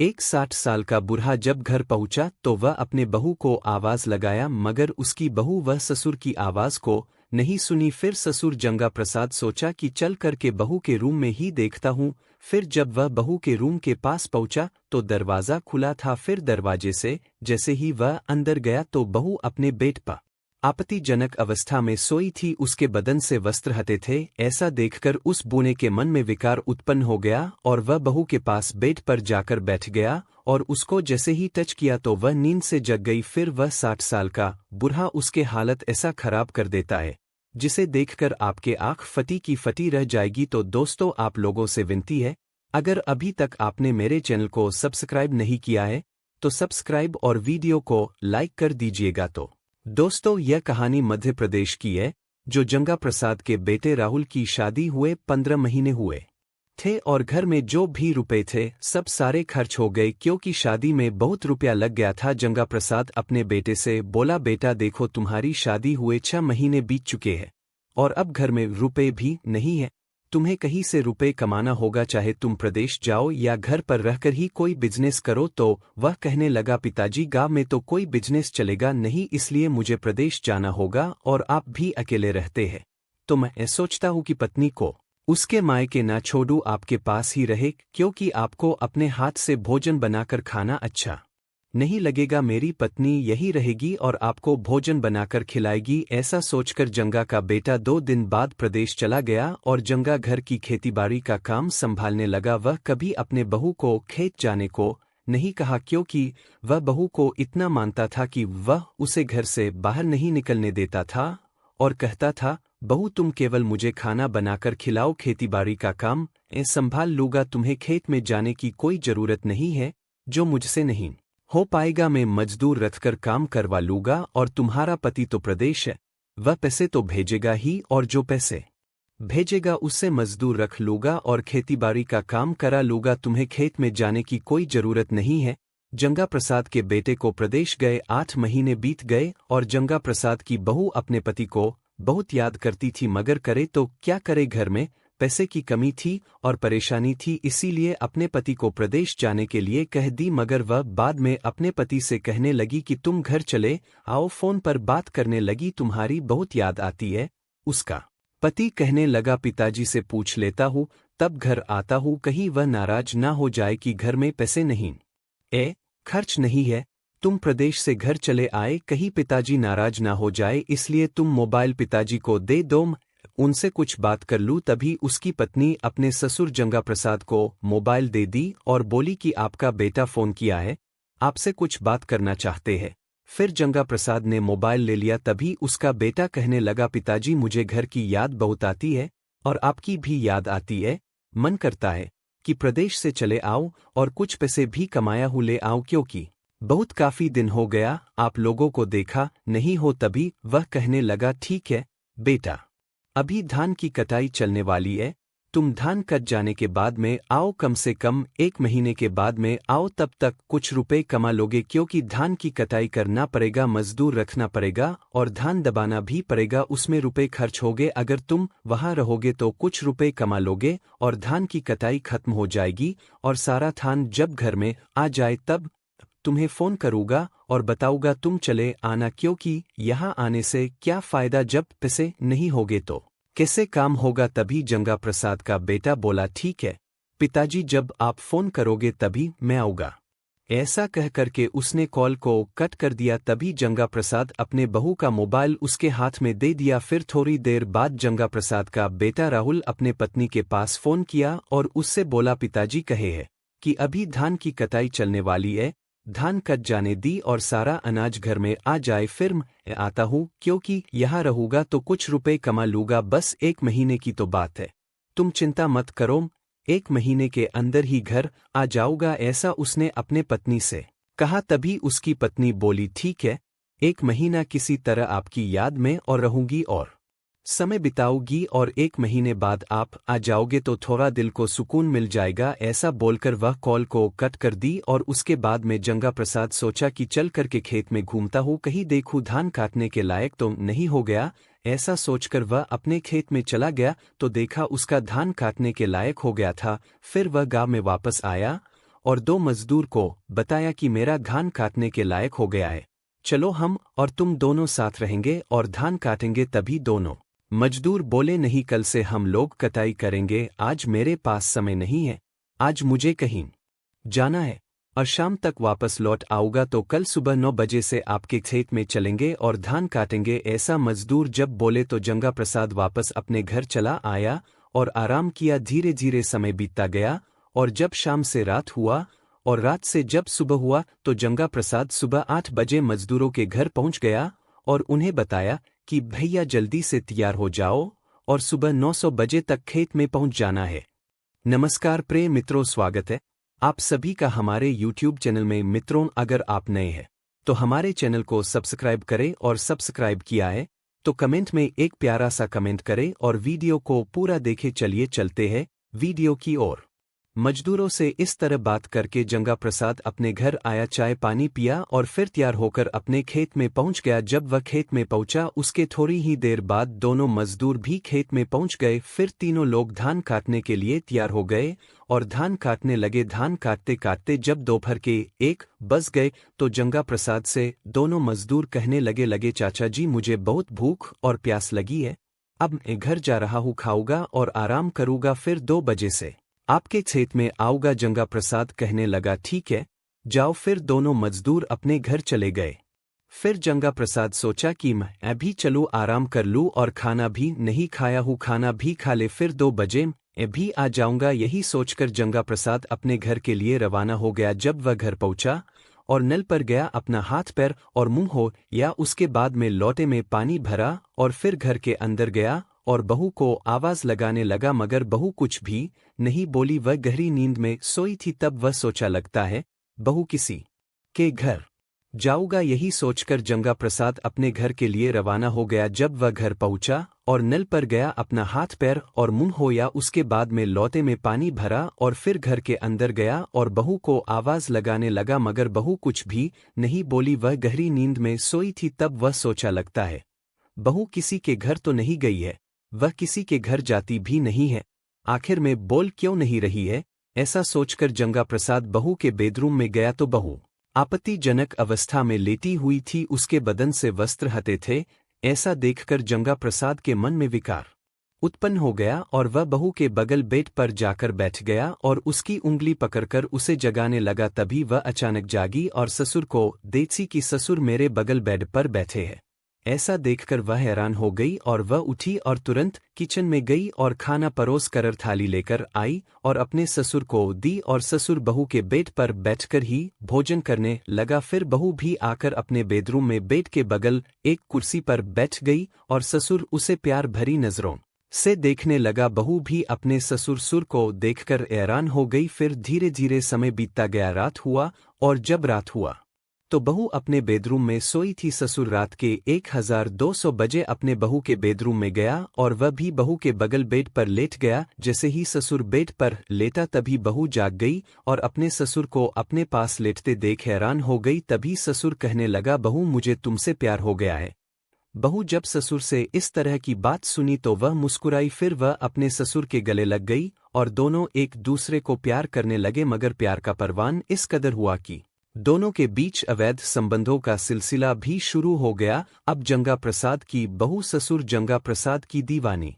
एक 60 साल का बूढ़ा जब घर पहुंचा तो वह अपने बहू को आवाज लगाया, मगर उसकी बहू वह ससुर की आवाज को नहीं सुनी। फिर ससुर जंगा प्रसाद सोचा कि चल करके बहू के रूम में ही देखता हूँ। फिर जब वह बहू के रूम के पास पहुंचा तो दरवाजा खुला था। फिर दरवाजे से जैसे ही वह अंदर गया तो बहू अपने बेड पर आपत्तिजनक अवस्था में सोई थी, उसके बदन से वस्त्र हटे थे। ऐसा देखकर उस बूढ़े के मन में विकार उत्पन्न हो गया और वह बहू के पास बेड पर जाकर बैठ गया और उसको जैसे ही टच किया तो वह नींद से जग गई। फिर वह 60 साल का बूढ़ा उसके हालत ऐसा खराब कर देता है जिसे देखकर आपके आंख फटी की फटी रह जाएगी। तो दोस्तों, आप लोगों से विनती है, अगर अभी तक आपने मेरे चैनल को सब्सक्राइब नहीं किया है तो सब्सक्राइब और वीडियो को लाइक कर दीजिएगा। तो दोस्तों, यह कहानी मध्य प्रदेश की है, जो जंगा प्रसाद के बेटे राहुल की शादी हुए 15 महीने हुए थे और घर में जो भी रुपए थे सब सारे खर्च हो गए, क्योंकि शादी में बहुत रुपया लग गया था। जंगा प्रसाद अपने बेटे से बोला, बेटा देखो, तुम्हारी शादी हुए 6 महीने बीत चुके हैं और अब घर में रुपए भी नहीं है। तुम्हें कहीं से रुपए कमाना होगा, चाहे तुम प्रदेश जाओ या घर पर रहकर ही कोई बिजनेस करो। तो वह कहने लगा, पिताजी गांव में तो कोई बिजनेस चलेगा नहीं, इसलिए मुझे प्रदेश जाना होगा और आप भी अकेले रहते हैं, तो मैं सोचता हूँ कि पत्नी को उसके मायके ना छोड़ूं, आपके पास ही रहे, क्योंकि आपको अपने हाथ से भोजन बनाकर खाना अच्छा नहीं लगेगा। मेरी पत्नी यही रहेगी और आपको भोजन बनाकर खिलाएगी। ऐसा सोचकर जंगा का बेटा 2 दिन बाद प्रदेश चला गया और जंगा घर की खेतीबाड़ी का काम संभालने लगा। वह कभी अपने बहू को खेत जाने को नहीं कहा, क्योंकि वह बहू को इतना मानता था कि वह उसे घर से बाहर नहीं निकलने देता था और कहता था, बहू तुम केवल मुझे खाना बनाकर खिलाओ, खेतीबाड़ी का काम संभाल लूंगा, तुम्हें खेत में जाने की कोई जरूरत नहीं है, जो मुझसे नहीं हो पाएगा मैं मजदूर रखकर काम करवा लूंगा। और तुम्हारा पति तो प्रदेश है, वह पैसे तो भेजेगा ही और जो पैसे भेजेगा उससे मजदूर रख लूंगा और खेतीबाड़ी का काम करा लूंगा, तुम्हें खेत में जाने की कोई जरूरत नहीं है। जंगा प्रसाद के बेटे को प्रदेश गए 8 महीने बीत गए और जंगा प्रसाद की बहू अपने पति को बहुत याद करती थी, मगर करे तो क्या करे, घर में पैसे की कमी थी और परेशानी थी, इसीलिए अपने पति को प्रदेश जाने के लिए कह दी। मगर वह बाद में अपने पति से कहने लगी कि तुम घर चले आओ, फोन पर बात करने लगी, तुम्हारी बहुत याद आती है। उसका पति कहने लगा, पिताजी से पूछ लेता हूँ तब घर आता हूँ, कहीं वह नाराज ना हो जाए कि घर में पैसे नहीं खर्च नहीं है। तुम प्रदेश से घर चले आए, कहीं पिताजी नाराज ना हो जाए, इसलिए तुम मोबाइल पिताजी को दे दो, उनसे कुछ बात कर लूं। तभी उसकी पत्नी अपने ससुर जंगा प्रसाद को मोबाइल दे दी और बोली कि आपका बेटा फोन किया है, आपसे कुछ बात करना चाहते हैं। फिर जंगा प्रसाद ने मोबाइल ले लिया। तभी उसका बेटा कहने लगा, पिताजी मुझे घर की याद बहुत आती है और आपकी भी याद आती है, मन करता है कि प्रदेश से चले आओ और कुछ पैसे भी कमाया हूँ ले आओ, क्योंकि बहुत काफी दिन हो गया आप लोगों को देखा नहीं हो। तभी वह कहने लगा, ठीक है बेटा, अभी धान की कटाई चलने वाली है, तुम धान कट जाने के बाद में आओ, कम से कम 1 महीने के बाद में आओ, तब तक कुछ रुपए कमा लोगे, क्योंकि धान की कटाई करना पड़ेगा, मजदूर रखना पड़ेगा और धान दबाना भी पड़ेगा, उसमें रुपए खर्च होगे। अगर तुम वहां रहोगे तो कुछ रुपए कमा लोगे और धान की कटाई खत्म हो जाएगी और सारा धान जब घर में आ जाए तब तुम्हें फोन करूंगा और बताऊंगा, तुम चले आना, क्योंकि यहाँ आने से क्या फायदा जब पैसे नहीं होगे तो कैसे काम होगा। तभी जंगा प्रसाद का बेटा बोला, ठीक है पिताजी, जब आप फोन करोगे तभी मैं आऊंगा। ऐसा कह करके उसने कॉल को कट कर दिया। तभी जंगा प्रसाद अपने बहू का मोबाइल उसके हाथ में दे दिया। फिर थोड़ी देर बाद जंगा प्रसाद का बेटा राहुल अपने पत्नी के पास फोन किया और उससे बोला, पिताजी कहे है कि अभी धान की कटाई चलने वाली है, धान कट जाने दी और सारा अनाज घर में आ जाए, फिर मैं आता हूँ, क्योंकि यहाँ रहूंगा तो कुछ रुपए कमा लूंगा, बस 1 महीने की तो बात है, तुम चिंता मत करो, 1 महीने के अंदर ही घर आ जाऊंगा। ऐसा उसने अपने पत्नी से कहा। तभी उसकी पत्नी बोली, ठीक है, 1 महीना किसी तरह आपकी याद में और रहूंगी और समय बिताओगी और 1 महीने बाद आप आ जाओगे तो थोड़ा दिल को सुकून मिल जाएगा। ऐसा बोलकर वह कॉल को कट कर दी और उसके बाद में जंगा प्रसाद सोचा कि चल करके खेत में घूमता हूँ, कहीं देखूं धान काटने के लायक तो नहीं हो गया। ऐसा सोचकर वह अपने खेत में चला गया तो देखा उसका धान काटने के लायक हो गया था। फिर वह गांव में वापस आया और 2 मजदूर को बताया कि मेरा धान काटने के लायक हो गया है, चलो हम और तुम दोनों साथ रहेंगे और धान काटेंगे। तभी दोनों मजदूर बोले, नहीं, कल से हम लोग कटाई करेंगे, आज मेरे पास समय नहीं है, आज मुझे कहीं जाना है और शाम तक वापस लौट आऊंगा, तो कल सुबह 9 बजे से आपके खेत में चलेंगे और धान काटेंगे। ऐसा मजदूर जब बोले तो जंगा प्रसाद वापस अपने घर चला आया और आराम किया। धीरे धीरे समय बीतता गया और जब शाम से रात हुआ और रात से जब सुबह हुआ तो जंगा प्रसाद सुबह 8 बजे मजदूरों के घर पहुंच गया और उन्हें बताया कि भैया जल्दी से तैयार हो जाओ और सुबह 900 बजे तक खेत में पहुंच जाना है। नमस्कार प्रिय मित्रों, स्वागत है आप सभी का हमारे YouTube चैनल में। मित्रों, अगर आप नए हैं तो हमारे चैनल को सब्सक्राइब करें और सब्सक्राइब किया है तो कमेंट में एक प्यारा सा कमेंट करें और वीडियो को पूरा देखें। चलिए चलते हैं वीडियो की ओर। मजदूरों से इस तरह बात करके जंगा प्रसाद अपने घर आया, चाय पानी पिया और फिर तैयार होकर अपने खेत में पहुंच गया। जब वह खेत में पहुंचा उसके थोड़ी ही देर बाद दोनों मजदूर भी खेत में पहुंच गए। फिर तीनों लोग धान काटने के लिए तैयार हो गए और धान काटने लगे। धान काटते काटते जब दोपहर के 1 बज गए तो जंगा प्रसाद से दोनों मजदूर कहने लगे चाचा जी, मुझे बहुत भूख और प्यास लगी है, अब मैं घर जा रहा हूँ, खाऊंगा और आराम करूंगा, फिर 2 बजे से आपके खेत में आऊंगा। जंगा प्रसाद कहने लगा, ठीक है जाओ। फिर दोनों मजदूर अपने घर चले गए। फिर जंगा प्रसाद सोचा कि मैं अभी चलूं, आराम कर लूं और खाना भी नहीं खाया हूं, खाना भी खा ले, फिर 2 बजे मैं भी आ जाऊंगा। यही सोचकर जंगा प्रसाद अपने घर के लिए रवाना हो गया। जब वह घर पहुंचा और नल पर गया, अपना हाथ पैर और मुंह हो या उसके बाद में लोटे में पानी भरा और फिर घर के अंदर गया और बहू को आवाज लगाने लगा, मगर बहू कुछ भी नहीं बोली। वह गहरी नींद में सोई थी। तब वह सोचा, लगता है बहू किसी के घर जाऊंगा। यही सोचकर जंगा प्रसाद अपने घर के लिए रवाना हो गया। जब वह घर पहुंचा और नल पर गया, अपना हाथ पैर और मुंह धोया, उसके बाद में लोटे में पानी भरा और फिर घर के अंदर गया और बहू को आवाज लगाने लगा, मगर बहू कुछ भी नहीं बोली। वह गहरी नींद में सोई थी। तब वह सोचा, लगता है बहू किसी के घर तो नहीं गई है, वह किसी के घर जाती भी नहीं है, आखिर में बोल क्यों नहीं रही है। ऐसा सोचकर जंगा प्रसाद बहू के बेडरूम में गया तो बहू आपत्तिजनक अवस्था में लेटी हुई थी, उसके बदन से वस्त्र हटे थे। ऐसा देखकर जंगा प्रसाद के मन में विकार उत्पन्न हो गया और वह बहू के बगल बेड पर जाकर बैठ गया और उसकी उंगली पकड़कर उसे जगाने लगा। तभी वह अचानक जागी और ससुर को देखी कि ससुर मेरे बगल बेड पर बैठे हैं। ऐसा देखकर वह हैरान हो गई और वह उठी और तुरंत किचन में गई और खाना परोस कर थाली लेकर आई और अपने ससुर को दी और ससुर बहू के बेड पर बैठकर ही भोजन करने लगा। फिर बहू भी आकर अपने बेडरूम में बेड के बगल एक कुर्सी पर बैठ गई और ससुर उसे प्यार भरी नजरों से देखने लगा। बहू भी अपने ससुर को देखकर हैरान हो गई। फिर धीरे धीरे समय बीतता गया, रात हुआ और जब रात हुआ तो बहू अपने बेडरूम में सोई थी। ससुर रात के 1200 बजे अपने बहू के बेडरूम में गया और वह भी बहू के बगल बेड पर लेट गया। जैसे ही ससुर बेड पर लेटा तभी बहू जाग गई और अपने ससुर को अपने पास लेटते देख हैरान हो गई। तभी ससुर कहने लगा, बहू मुझे तुमसे प्यार हो गया है। बहू जब ससुर से इस तरह की बात सुनी तो वह मुस्कुराई। फिर वह अपने ससुर के गले लग गई और दोनों एक दूसरे को प्यार करने लगे, मगर प्यार का परवान इस कदर हुआ कि दोनों के बीच अवैध संबंधों का सिलसिला भी शुरू हो गया। अब जंगा प्रसाद की बहू ससुर जंगा प्रसाद की दीवानी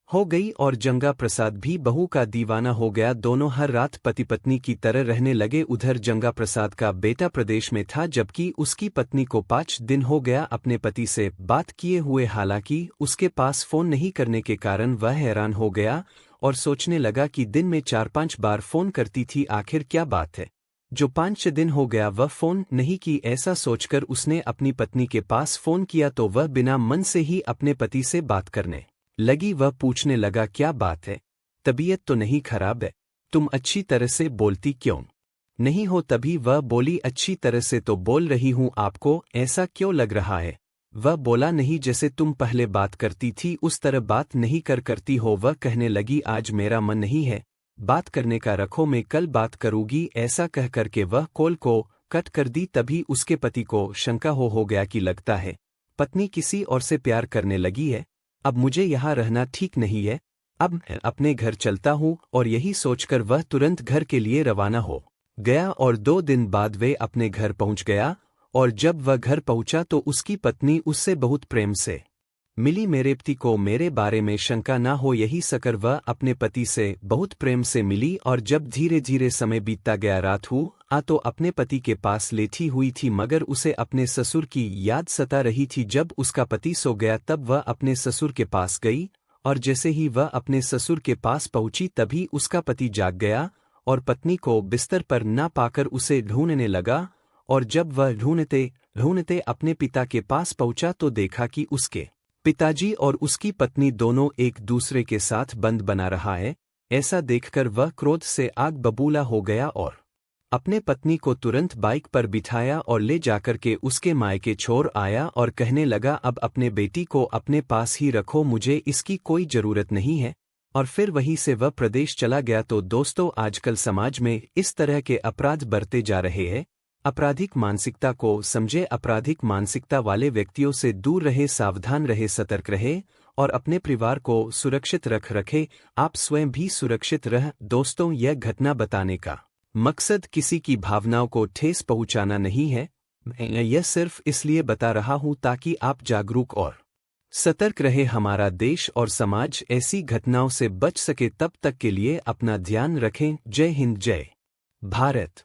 हो गई और जंगा प्रसाद भी बहू का दीवाना हो गया। दोनों हर रात पति पत्नी की तरह रहने लगे। उधर जंगा प्रसाद का बेटा प्रदेश में था, जबकि उसकी पत्नी को 5 दिन हो गया अपने पति से बात किए हुए। हालांकि उसके पास फोन नहीं करने के कारण वह हैरान हो गया और सोचने लगा कि दिन में 4-5 बार फोन करती थी, आखिर क्या बात है जो 5 दिन हो गया वह फोन नहीं की। ऐसा सोचकर उसने अपनी पत्नी के पास फोन किया तो वह बिना मन से ही अपने पति से बात करने लगी। वह पूछने लगा, क्या बात है, तबीयत तो नहीं खराब है, तुम अच्छी तरह से बोलती क्यों नहीं हो। तभी वह बोली, अच्छी तरह से तो बोल रही हूँ, आपको ऐसा क्यों लग रहा है। वह बोला, नहीं, जैसे तुम पहले बात करती थी उस तरह बात नहीं करती हो। वह कहने लगी, आज मेरा मन नहीं है बात करने का, रखो मैं कल बात करूंगी। ऐसा कह करके वह कॉल को कट कर दी। तभी उसके पति को शंका हो गया कि लगता है पत्नी किसी और से प्यार करने लगी है, अब मुझे यहाँ रहना ठीक नहीं है, अब मैं अपने घर चलता हूँ। और यही सोचकर वह तुरंत घर के लिए रवाना हो गया और 2 दिन बाद वे अपने घर पहुंच गया, और जब वह घर पहुंचा तो उसकी पत्नी उससे बहुत प्रेम से मिली। मेरे पति को मेरे बारे में शंका ना हो, यही सकर वह अपने पति से बहुत प्रेम से मिली। और जब धीरे धीरे समय बीतता गया, रात तो अपने पति के पास लेटी हुई थी, मगर उसे अपने ससुर की याद सता रही थी। जब उसका पति सो गया तब वह अपने ससुर के पास गई, और जैसे ही वह अपने ससुर के पास पहुंची तभी उसका पति जाग गया और पत्नी को बिस्तर पर ना पाकर उसे ढूंढने लगा। और जब वह ढूंढते ढूंढते अपने पिता के पास पहुंचा तो देखा कि उसके पिताजी और उसकी पत्नी दोनों एक दूसरे के साथ बंद बना रहा है। ऐसा देखकर वह क्रोध से आग बबूला हो गया और अपने पत्नी को तुरंत बाइक पर बिठाया और ले जाकर के उसके मायके छोड़ आया और कहने लगा, अब अपने बेटी को अपने पास ही रखो, मुझे इसकी कोई जरूरत नहीं है। और फिर वहीं से वह प्रदेश चला गया। तो दोस्तों, आजकल समाज में इस तरह के अपराध बढ़ते जा रहे हैं। आपराधिक मानसिकता को समझे, आपराधिक मानसिकता वाले व्यक्तियों से दूर रहे, सावधान रहे, सतर्क रहे और अपने परिवार को सुरक्षित रखे। आप स्वयं भी सुरक्षित रह। दोस्तों, यह घटना बताने का मकसद किसी की भावनाओं को ठेस पहुंचाना नहीं है। मैं यह सिर्फ इसलिए बता रहा हूं ताकि आप जागरूक और सतर्क रहे, हमारा देश और समाज ऐसी घटनाओं से बच सके। तब तक के लिए अपना ध्यान रखें। जय हिंद, जय भारत।